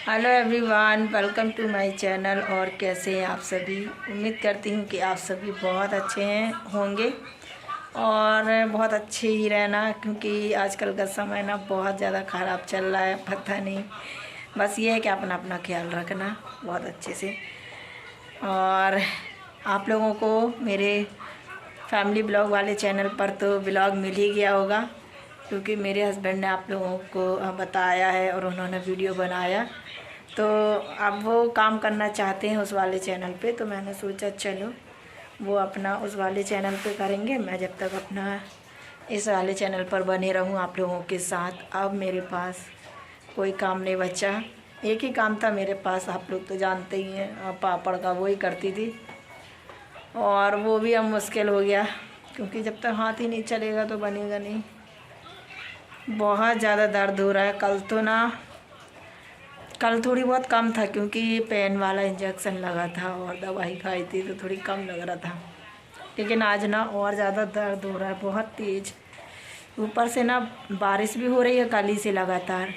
Hello everyone, welcome to my channel. और कैसे हैं आप सभी? उम्मीद करती हूँ कि आप सभी बहुत अच्छे हैं होंगे और बहुत अच्छे ही रहना, क्योंकि आजकल का समय ना बहुत ज़्यादा ख़राब चल रहा है। पता नहीं, बस ये है कि अपना अपना ख्याल रखना बहुत अच्छे से। और आप लोगों को मेरे फैमिली ब्लॉग वाले चैनल पर तो ब्लॉग मिल ही गया होगा, क्योंकि मेरे हस्बैंड ने आप लोगों को बताया है और उन्होंने वीडियो बनाया। तो अब वो काम करना चाहते हैं उस वाले चैनल पे, तो मैंने सोचा चलो वो अपना उस वाले चैनल पे करेंगे, मैं जब तक अपना इस वाले चैनल पर बने रहूँ आप लोगों के साथ। अब मेरे पास कोई काम नहीं बचा, एक ही काम था मेरे पास, आप लोग तो जानते ही हैं, पापड़ का वो ही करती थी। और वो भी अब मुश्किल हो गया, क्योंकि जब तक हाथ ही नहीं चलेगा तो बनेगा नहीं। बहुत ज़्यादा दर्द हो रहा है। कल थोड़ी बहुत कम था, क्योंकि पेन वाला इंजेक्शन लगा था और दवाई खाई थी तो थोड़ी कम लग रहा था। लेकिन आज ना और ज़्यादा दर्द हो रहा है, बहुत तेज़। ऊपर से ना बारिश भी हो रही है कल ही से लगातार।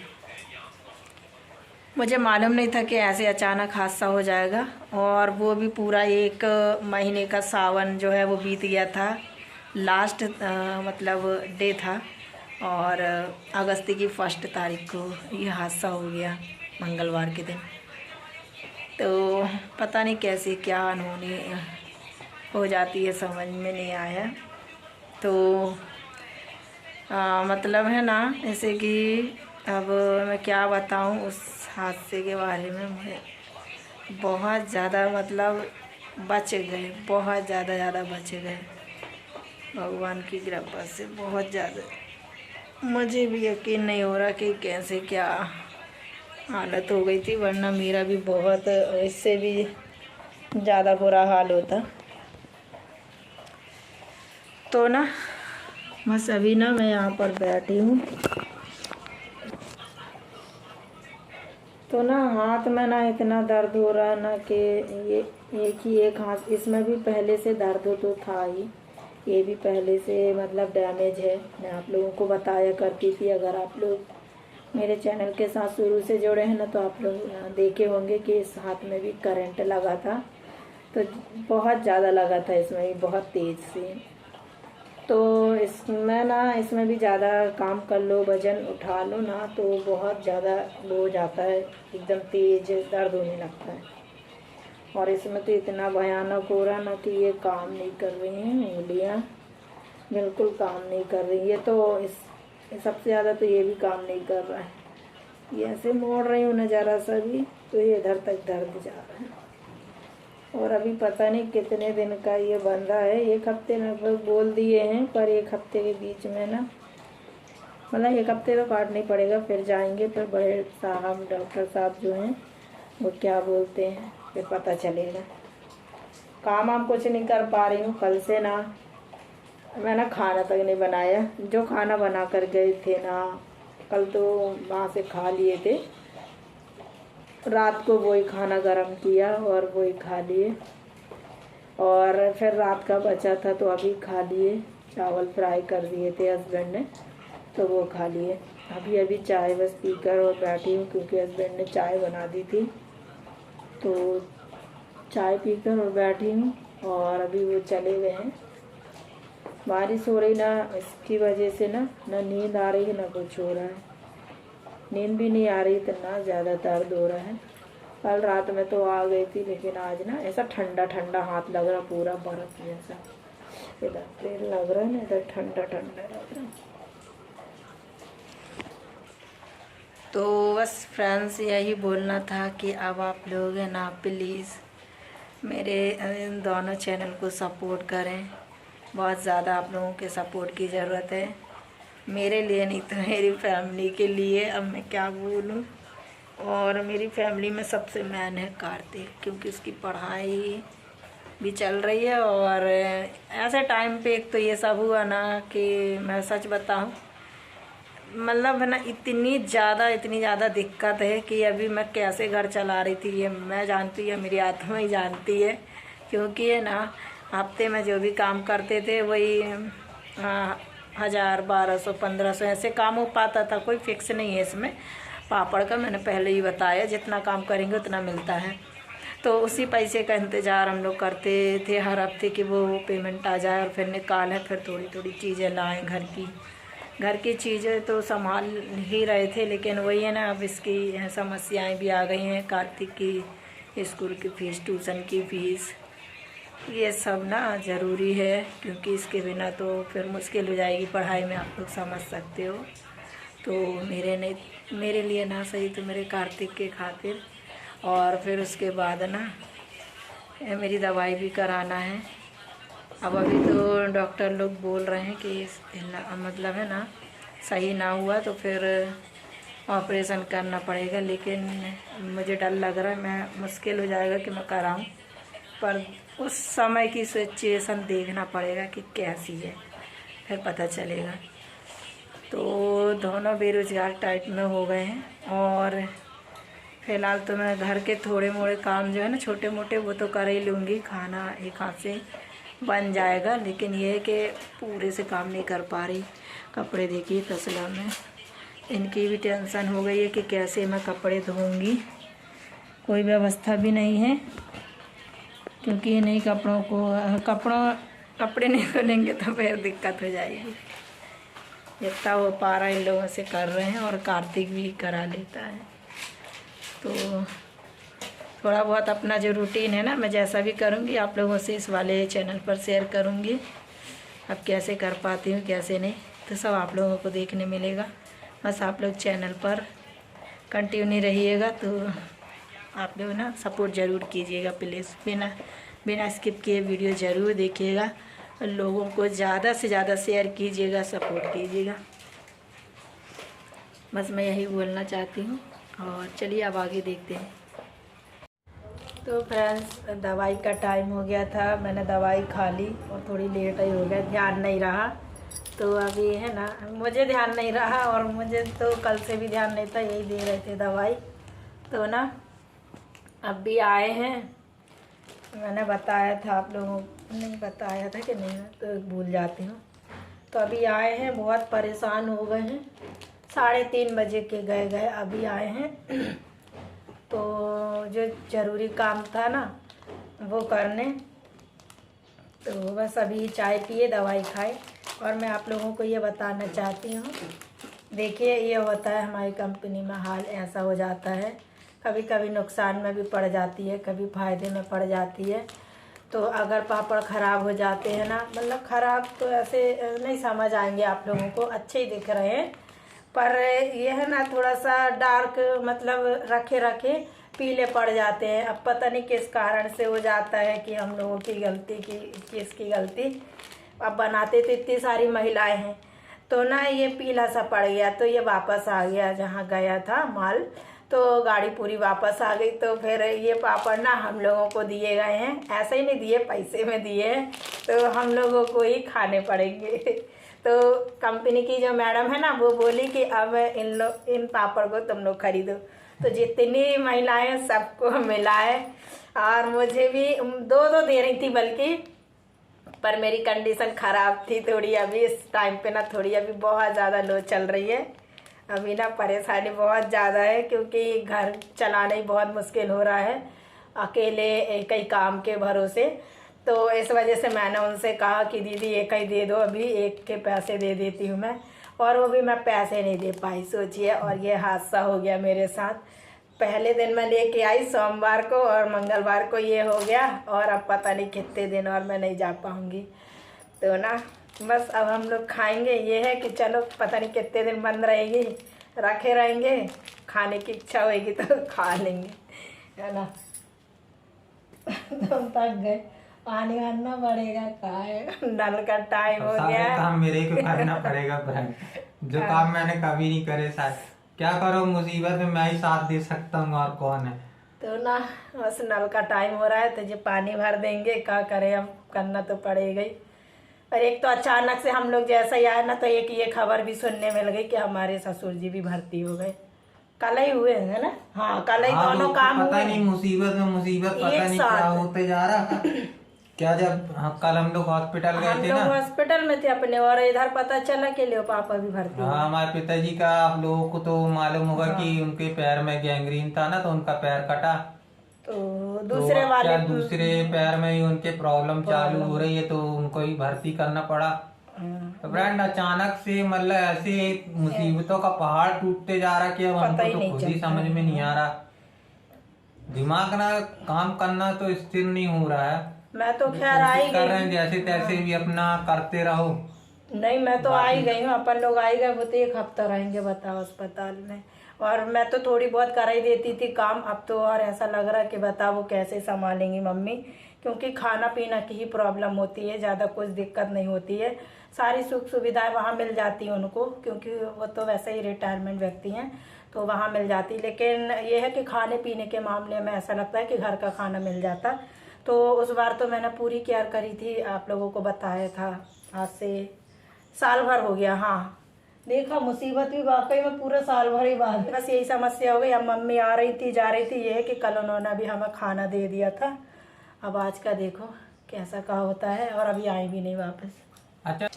मुझे मालूम नहीं था कि ऐसे अचानक हादसा हो जाएगा। और वो भी पूरा 1 महीने का सावन जो है वो बीत गया था। लास्ट मतलब डे था, और अगस्त की 1 तारीख को ये हादसा हो गया, मंगलवार के दिन। तो पता नहीं कैसे क्या अनहोनी हो जाती है, समझ में नहीं आया। तो मतलब है ना, जैसे कि अब मैं क्या बताऊं उस हादसे के बारे में। मुझे बहुत ज़्यादा मतलब बच गए, बहुत ज़्यादा बच गए भगवान की कृपा से। बहुत ज़्यादा मुझे भी यकीन नहीं हो रहा कि कैसे क्या हालत हो गई थी, वरना मेरा भी बहुत इससे भी ज़्यादा बुरा हाल होता। तो ना बस अभी ना मैं यहाँ पर बैठी हूँ, तो ना हाथ में ना इतना दर्द हो रहा है ना कि ये एक हाथ, इसमें भी पहले से दर्द तो था ही, ये भी पहले से मतलब डैमेज है। मैं आप लोगों को बताया करती थी, अगर आप लोग मेरे चैनल के साथ शुरू से जुड़े हैं ना, तो आप लोग देखे होंगे कि इस हाथ में भी करंट लगा था। तो बहुत ज़्यादा लगा था इसमें भी, बहुत तेज़ से। तो इसमें ना, इसमें भी ज़्यादा काम कर लो, वज़न उठा लो ना, तो बहुत ज़्यादा वो हो जाता है, एकदम तेज़ दर्द होने लगता है। और इसमें तो इतना भयानक हो रहा ना कि ये काम नहीं कर रही हैं उंगलियाँ, बिल्कुल काम नहीं कर रही है। तो इस सबसे ज़्यादा तो ये भी काम नहीं कर रहा है। ये ऐसे मोड़ रही हूँ ना ज़रा सा भी, तो ये इधर तक दर्द जा रहा है। और अभी पता नहीं कितने दिन का ये बन रहा है, 1 हफ्ते लगभग बोल दिए हैं, पर 1 हफ्ते के बीच में ना, मतलब 1 हफ्ते तो काटना ही पड़ेगा, फिर जाएंगे, फिर बड़े साहब डॉक्टर साहब जो हैं वो क्या बोलते हैं फिर पता चलेगा। काम कुछ नहीं कर पा रही हूँ कल से ना। मैंने खाना तक नहीं बनाया, जो खाना बना कर गए थे ना कल, तो वहाँ से खा लिए थे। रात को वही खाना गरम किया और वही खा लिए, और फिर रात का बचा था तो अभी खा लिए। चावल फ्राई कर दिए थे हस्बैंड ने, तो वो खा लिए। अभी चाय बस पीकर और बैठी हूँ, क्योंकि हस्बैंड ने चाय बना दी थी, तो चाय पीकर और बैठी हूँ। और अभी वो चले गए हैं। बारिश हो रही ना, इसकी वजह से ना नींद आ रही है ना कुछ हो रहा है, नींद भी नहीं आ रही, इतना ज़्यादा दर्द हो रहा है। कल रात में तो आ गई थी, लेकिन आज ना ऐसा ठंडा ठंडा हाथ लग रहा, पूरा बर्फ जैसा। इधर तेल लग रहा है ना, इधर ठंडा ठंडा लग रहा है। तो बस फ्रेंड्स यही बोलना था कि अब आप लोग है ना प्लीज़ मेरे दोनों चैनल को सपोर्ट करें। बहुत ज़्यादा आप लोगों के सपोर्ट की ज़रूरत है, मेरे लिए नहीं तो मेरी फैमिली के लिए। अब मैं क्या बोलूं। और मेरी फैमिली में सबसे मेन है कार्तिक, क्योंकि उसकी पढ़ाई भी चल रही है। और ऐसे टाइम पे एक तो ये सब हुआ ना कि मैं सच बताऊं, मतलब है ना, इतनी ज़्यादा दिक्कत है कि अभी मैं कैसे घर चला रही थी ये मैं जानती है, मेरी आत्मा ही जानती है। क्योंकि है ना, हफ्ते में जो भी काम करते थे वही 1000, 1200, 1500 ऐसे काम हो पाता था, कोई फिक्स नहीं है इसमें। पापड़ का मैंने पहले ही बताया, जितना काम करेंगे उतना मिलता है। तो उसी पैसे का इंतज़ार हम लोग करते थे हर हफ्ते कि वो पेमेंट आ जाए और फिर निकालें, फिर थोड़ी थोड़ी चीज़ें लाएं घर की चीज़ें तो संभाल ही रहे थे। लेकिन वही है ना, अब इसकी समस्याएं भी आ गई हैं, कार्तिक की स्कूल की फ़ीस, ट्यूशन की फ़ीस, ये सब ना ज़रूरी है, क्योंकि इसके बिना तो फिर मुश्किल हो जाएगी पढ़ाई में, आप लोग समझ सकते हो। तो मेरे लिए ना सही तो मेरे कार्तिक के खातिर, और फिर उसके बाद ना मेरी दवाई भी कराना है। अब अभी तो डॉक्टर लोग बोल रहे हैं कि मतलब है ना सही ना हुआ तो फिर ऑपरेशन करना पड़ेगा। लेकिन मुझे डर लग रहा है, मैं मुश्किल हो जाएगा कि मैं कराऊं, पर उस समय की सिचुएशन देखना पड़ेगा कि कैसी है, फिर पता चलेगा। तो दोनों बेरोज़गार टाइप में हो गए हैं, और फ़िलहाल तो मैं घर के थोड़े मोड़े काम जो है ना छोटे मोटे वो तो कर ही लूँगी, खाना एक हाथ से बन जाएगा। लेकिन ये है कि पूरे से काम नहीं कर पा रही। कपड़े देखिए तसला में, इनकी भी टेंशन हो गई है कि कैसे मैं कपड़े धोऊंगी, कोई व्यवस्था भी नहीं है, क्योंकि नहीं कपड़े नहीं धुलेंगे तो फिर दिक्कत हो जाएगी। जितना हो पा रहा है इन लोगों से कर रहे हैं, और कार्तिक भी करा लेता है। तो थोड़ा बहुत अपना जो रूटीन है ना, मैं जैसा भी करूँगी आप लोगों से इस वाले चैनल पर शेयर करूँगी। अब कैसे कर पाती हूँ कैसे नहीं तो सब आप लोगों को देखने मिलेगा। बस आप लोग चैनल पर कंटिन्यू रहिएगा, तो आप लोग ना सपोर्ट ज़रूर कीजिएगा प्लीज़। बिना स्किप किए वीडियो ज़रूर देखिएगा, और लोगों को ज़्यादा से ज़्यादा शेयर कीजिएगा, सपोर्ट कीजिएगा। बस मैं यही बोलना चाहती हूँ। और चलिए अब आगे देखते हैं। तो फ्रेंड्स, दवाई का टाइम हो गया था, मैंने दवाई खा ली और थोड़ी लेट ही हो गया, ध्यान नहीं रहा। तो अभी है ना मुझे ध्यान नहीं रहा, और मुझे तो कल से भी ध्यान नहीं था, यही दे रहे थे दवाई। तो ना अब भी आए हैं, मैंने बताया था आप लोगों को, नहीं बताया था कि नहीं, तो भूल जाती हूँ। तो अभी आए हैं, बहुत परेशान हो गए हैं, 3:30 बजे के गए अभी आए हैं। तो जो ज़रूरी काम था ना वो करने, तो बस अभी चाय पिए दवाई खाए। और मैं आप लोगों को ये बताना चाहती हूँ, देखिए ये होता है हमारी कंपनी में, हाल ऐसा हो जाता है, कभी कभी नुकसान में भी पड़ जाती है, कभी फ़ायदे में पड़ जाती है। तो अगर पापड़ ख़राब हो जाते हैं ना, मतलब ख़राब तो ऐसे नहीं समझ आएंगे आप लोगों को, अच्छे ही दिख रहे हैं, पर ये है ना थोड़ा सा डार्क, मतलब रखे पीले पड़ जाते हैं। अब पता नहीं किस कारण से हो जाता है, कि हम लोगों की गलती की किसकी गलती। अब बनाते तो इतनी सारी महिलाएं हैं, तो ना ये पीला सा पड़ गया, तो ये वापस आ गया जहाँ गया था माल, तो गाड़ी पूरी वापस आ गई। तो फिर ये पापड़ ना हम लोगों को दिए गए हैं, ऐसे ही नहीं दिए, पैसे में दिए हैं, तो हम लोगों को ही खाने पड़ेंगे। तो कंपनी की जो मैडम है ना वो बोली कि अब इन पापड़ को तुम लोग खरीदो। तो जितनी महिलाएं सबको मिला है, और मुझे भी दो दे रही थी बल्कि, पर मेरी कंडीशन ख़राब थी थोड़ी, अभी इस टाइम पे ना थोड़ी अभी बहुत ज़्यादा लो चल रही है, अभी ना परेशानी बहुत ज़्यादा है, क्योंकि घर चलाना ही बहुत मुश्किल हो रहा है अकेले एक ही काम के भरोसे। तो इस वजह से मैंने उनसे कहा कि दीदी एक ही दे दो, अभी एक के पैसे दे देती हूँ मैं, और वो भी मैं पैसे नहीं दे पाई, सोचिए। और ये हादसा हो गया मेरे साथ, पहले दिन मैं लेके आई सोमवार को, और मंगलवार को ये हो गया, और अब पता नहीं कितने दिन और मैं नहीं जा पाऊँगी। तो ना बस अब हम लोग खाएंगे, ये है कि चलो पता नहीं कितने दिन बंद रहेगी, रखे रहेंगे, खाने की इच्छा होगी तो खा लेंगे, है ना। तुम थक गए, पानी भरना पड़ेगा, नल का टाइम हो गया, काम मेरे को करना पड़ेगा फ्रेंड, जो काम मैंने कभी नहीं करे शायद। क्या करो, मुसीबत में मैं ही साथ दे सकता हूँ, और कौन है। तो ना बस नल का टाइम हो रहा है, तो ये पानी भर देंगे, क्या करें, अब करना तो पड़ेगा ही। और एक तो अचानक से हम लोग जैसा ही आए ना, तो एक ये खबर भी सुनने मिल गई कि हमारे ससुर जी भी भर्ती हो गए, कल ही हुए है ना। हाँ कल ही दोनों काम पता नहीं मुसीबत में मुसीबत, पता नहीं क्या होते जा रहा, क्या जब कल हम लोग हॉस्पिटल गए हम थे लोग ना, हॉस्पिटल में थे अपने, और इधर पता चला कि लियो पापा भी भर्ती हाँ है। हमारे पिताजी का आप लोगों को तो मालूम होगा हाँ। कि उनके पैर में गैंग्रीन था ना, तो उनका पैर कटा। तो तो दूसरे अब वाले क्या दूसरे पैर में ही उनके प्रॉब्लम चालू हो प्रॉब्लम। रही है, तो उनको ही भर्ती करना पड़ा। तो फ्रेंड अचानक से मतलब ऐसे मुसीबतों का पहाड़ टूटते जा रहा कि अब पता हमको ही तो नहीं खुद ही चलता समझ में नहीं आ है। रहा। दिमाग ना काम करना तो स्थिर नहीं हो रहा है। मैं तो खैर आ ही कोशिश कर गई रहे हैं हूँ। जैसे तैसे भी अपना करते रहो। नहीं, मैं तो आ ही बाकी गई हूँ। अपन लोग आ ही गए, वो तो 1 हफ्ता रहेंगे बताओ अस्पताल में। और मैं तो थोड़ी बहुत कर ही देती थी काम, अब तो और ऐसा लग रहा है कि बताओ वो कैसे संभालेंगी मम्मी, क्योंकि खाना पीना की ही प्रॉब्लम होती है, ज़्यादा कुछ दिक्कत नहीं होती है। सारी सुख सुविधाएं वहाँ मिल जाती हैं उनको, क्योंकि वो तो वैसे ही रिटायरमेंट व्यक्ति हैं, तो वहाँ मिल जाती। लेकिन ये है कि खाने पीने के मामले में ऐसा लगता है कि घर का खाना मिल जाता। तो उस बार तो मैंने पूरी केयर करी थी, आप लोगों को बताया था। आज से साल भर हो गया। हाँ, देखा मुसीबत भी वाकई में पूरा साल भर ही बाद, बस यही समस्या हो गई। अब मम्मी आ रही थी जा रही थी, ये है कि कल उन्होंने भी हमें खाना दे दिया था। अब आज का देखो कैसा का होता है, और अभी आई भी नहीं वापस। अच्छा,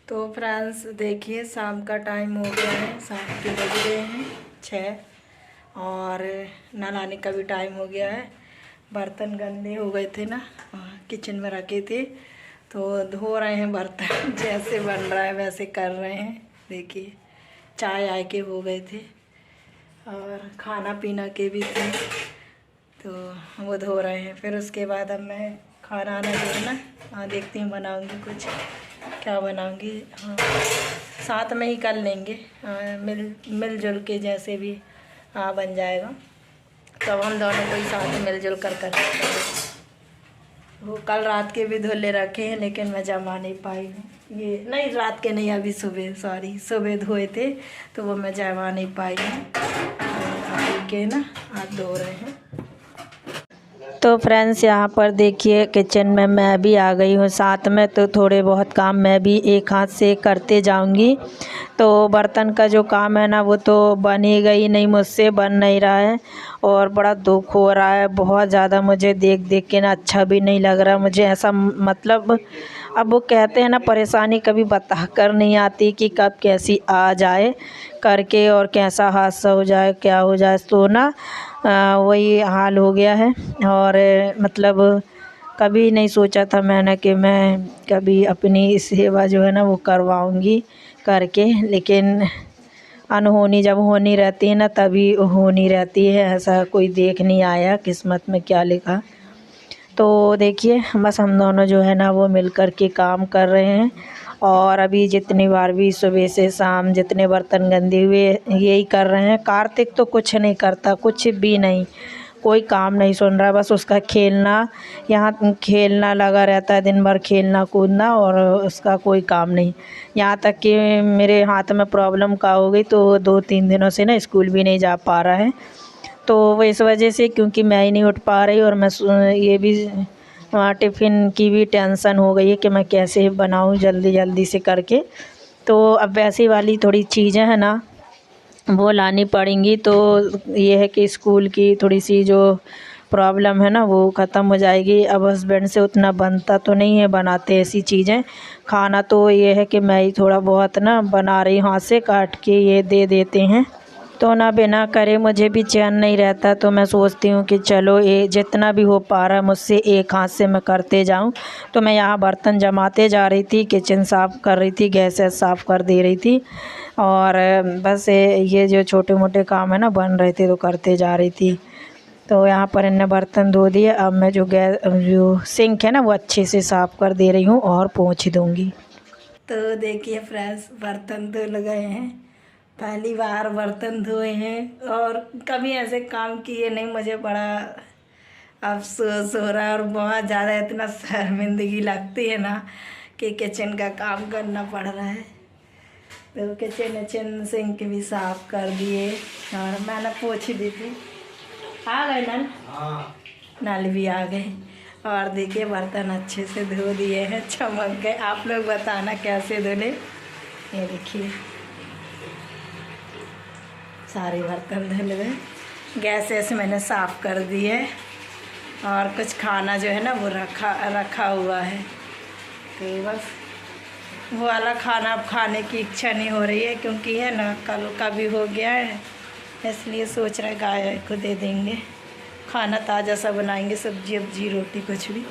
तो फ्रेंड्स देखिए, शाम का टाइम हो गया है, शाम के बज गए हैं 6, और नहाने का भी टाइम हो गया है। बर्तन गंदे हो गए थे ना, किचन में रखे थे, तो धो रहे हैं बर्तन। जैसे बन रहा है वैसे कर रहे हैं। देखिए, चाय आए के हो गए थे, और खाना पीना के भी थे, तो वो धो रहे हैं। फिर उसके बाद अब मैं खाना आना जो है ना, हाँ देखती हूँ बनाऊँगी कुछ, क्या बनाऊँगी। हाँ, साथ में ही कर लेंगे, हाँ, मिलजुल के जैसे भी हाँ बन जाएगा, तब हम दोनों को ही साथ में मिलजुल कर करेंगे। वो कल रात के भी धुले रखे हैं, लेकिन मैं जमा नहीं पाई हूँ। ये नहीं, रात के नहीं, अभी सुबह, सॉरी सुबह धोए थे, तो वो मैं जमा नहीं पाई हूँ। अभी के ना हाथ धो रहे हैं। तो फ्रेंड्स यहाँ पर देखिए, किचन में मैं भी आ गई हूँ साथ में, तो थोड़े बहुत काम मैं भी एक हाथ से करते जाऊँगी। तो बर्तन का जो काम है ना, वो तो बन ही गई नहीं, मुझसे बन नहीं रहा है, और बड़ा दुख हो रहा है बहुत ज़्यादा। मुझे देख देख के ना अच्छा भी नहीं लग रहा मुझे, ऐसा मतलब अब वो कहते हैं ना, परेशानी कभी बता कर नहीं आती कि कब कैसी आ जाए करके, और कैसा हादसा हो जाए क्या हो जाए। तो ना वही हाल हो गया है। और मतलब कभी नहीं सोचा था मैंने कि मैं कभी अपनी सेवा जो है ना वो करवाऊंगी करके, लेकिन अनहोनी जब होनी रहती है ना तभी होनी रहती है, ऐसा कोई देख नहीं आया किस्मत में क्या लिखा। तो देखिए, बस हम दोनों जो है ना वो मिल कर के काम कर रहे हैं, और अभी जितनी बार भी सुबह से शाम जितने बर्तन गंदे हुए यही कर रहे हैं। कार्तिक तो कुछ नहीं करता, कुछ भी नहीं, कोई काम नहीं सुन रहा, बस उसका खेलना, यहाँ खेलना लगा रहता है, दिन भर खेलना कूदना, और उसका कोई काम नहीं। यहाँ तक कि मेरे हाथ में प्रॉब्लम का हो गई, तो 2-3 दिनों से ना स्कूल भी नहीं जा पा रहा है। तो वो इस वजह से, क्योंकि मैं ही नहीं उठ पा रही, और मैं ये भी टिफ़िन की भी टेंशन हो गई है कि मैं कैसे बनाऊँ जल्दी जल्दी से करके। तो अब वैसी वाली थोड़ी चीज़ें हैं ना वो लानी पड़ेंगी, तो ये है कि स्कूल की थोड़ी सी जो प्रॉब्लम है ना वो ख़त्म हो जाएगी। अब हस्बैंड से उतना बनता तो नहीं है, बनाते ऐसी चीज़ें। खाना तो ये है कि मैं ही थोड़ा बहुत ना बना रही, हाथ से काट के ये दे देते हैं, तो ना बिना करे मुझे भी चैन नहीं रहता। तो मैं सोचती हूँ कि चलो ये जितना भी हो पा रहा है मुझसे एक हाथ से मैं करते जाऊँ। तो मैं यहाँ बर्तन जमाते जा रही थी, किचन साफ़ कर रही थी, गैस साफ़ कर दे रही थी, और बस ये जो छोटे मोटे काम है ना बन रहे थे तो करते जा रही थी। तो यहाँ पर इन्हें बर्तन धो दिए, अब मैं जो सिंक है ना वो अच्छे से साफ़ कर दे रही हूँ और पोंछ दूँगी। तो देखिए फ्रेंड्स, बर्तन धुल गए हैं, पहली बार बर्तन धोए हैं, और कभी ऐसे काम किए नहीं। मुझे बड़ा अफसोस हो रहा है, और बहुत ज़्यादा इतना शर्मिंदगी लगती है ना कि किचन का काम करना पड़ रहा है। तो किचन सिंक भी साफ़ कर दिए, और मैंने पोंछ दी थी। आ गए नल, नल भी आ गए, और देखिए बर्तन अच्छे से धो दिए हैं, चमक गए। आप लोग बताना कैसे धुले। ये देखिए सारे बर्तन धुल गए, गैस ऐसे मैंने साफ़ कर दी है, और कुछ खाना जो है ना वो रखा हुआ है, तो बस वो वाला खाना अब खाने की इच्छा नहीं हो रही है, क्योंकि है ना कल का भी हो गया है, इसलिए सोच रहे गाय को दे देंगे। खाना ताज़ा सा बनाएंगे, सब्जी वब्जी रोटी कुछ भी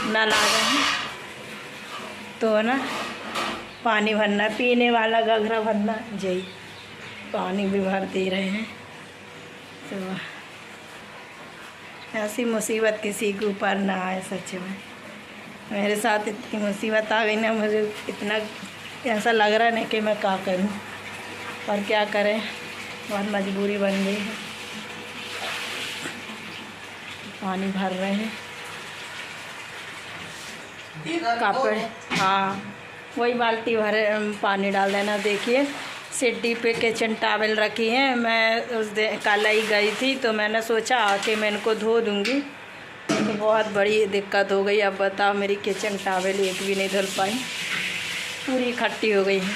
ना ला रहे हैं, तो ना पानी भरना, पीने वाला घघरा भरना, जय पानी भी भर दे रहे हैं। तो ऐसी मुसीबत किसी के ऊपर ना आए, सच में मेरे साथ इतनी मुसीबत आ गई ना, मुझे इतना ऐसा लग रहा है कि मैं क्या करूं, पर क्या करें, बहुत मजबूरी बन गई है। पानी भर रहे हैं कपड़े, हाँ वही बाल्टी भरे पानी डाल देना। देखिए सीढ़ी पे किचन टॉवल रखी है, मैं उस दिन कल ही गई थी, तो मैंने सोचा आके मैं इनको धो दूँगी, तो बहुत बड़ी दिक्कत हो गई। अब बताओ मेरी किचन टॉवल एक भी नहीं धुल पाई, पूरी इकट्ठी हो गई है,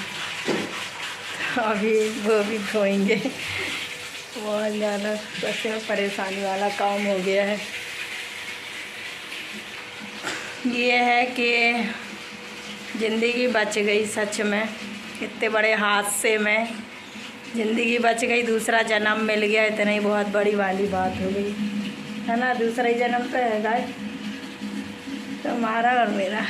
तो अभी वो भी धोएंगे। बहुत ज़्यादा सच में परेशानी वाला काम हो गया है। ये है कि ज़िंदगी बच गई, सच में इतने बड़े हादसे में ज़िंदगी बच गई, दूसरा जन्म मिल गया, इतना ही बहुत बड़ी वाली बात हो गई है ना। दूसरा ही जन्म तो है गाय, तुम्हारा और मेरा।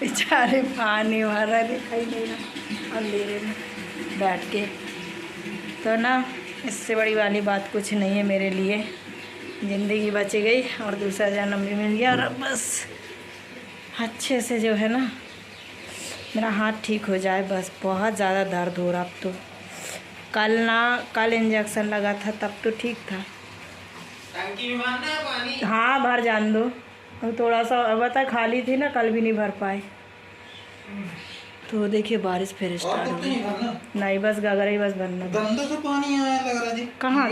बेचारे पानी भरा दिखाई नहीं रहा अंधेरे में बैठ के, तो ना इससे बड़ी वाली बात कुछ नहीं है मेरे लिए। ज़िंदगी बच गई और दूसरा जन्म भी मिल गया, और बस अच्छे से जो है ना मेरा हाथ ठीक हो जाए, बस बहुत ज़्यादा दर्द हो रहा अब तो। कल इंजेक्शन लगा था तब तो ठीक था। टंकी में भरना है पानी? हाँ भर जान दो, अब थोड़ा सा बता, खाली थी ना कल भी नहीं भर पाए। तो देखिए बारिश फिर स्टार्ट हो गई। नहीं बस गगरा ही बस भरना। गंदा सा पानी आया लग रहा है जी। कहाँ?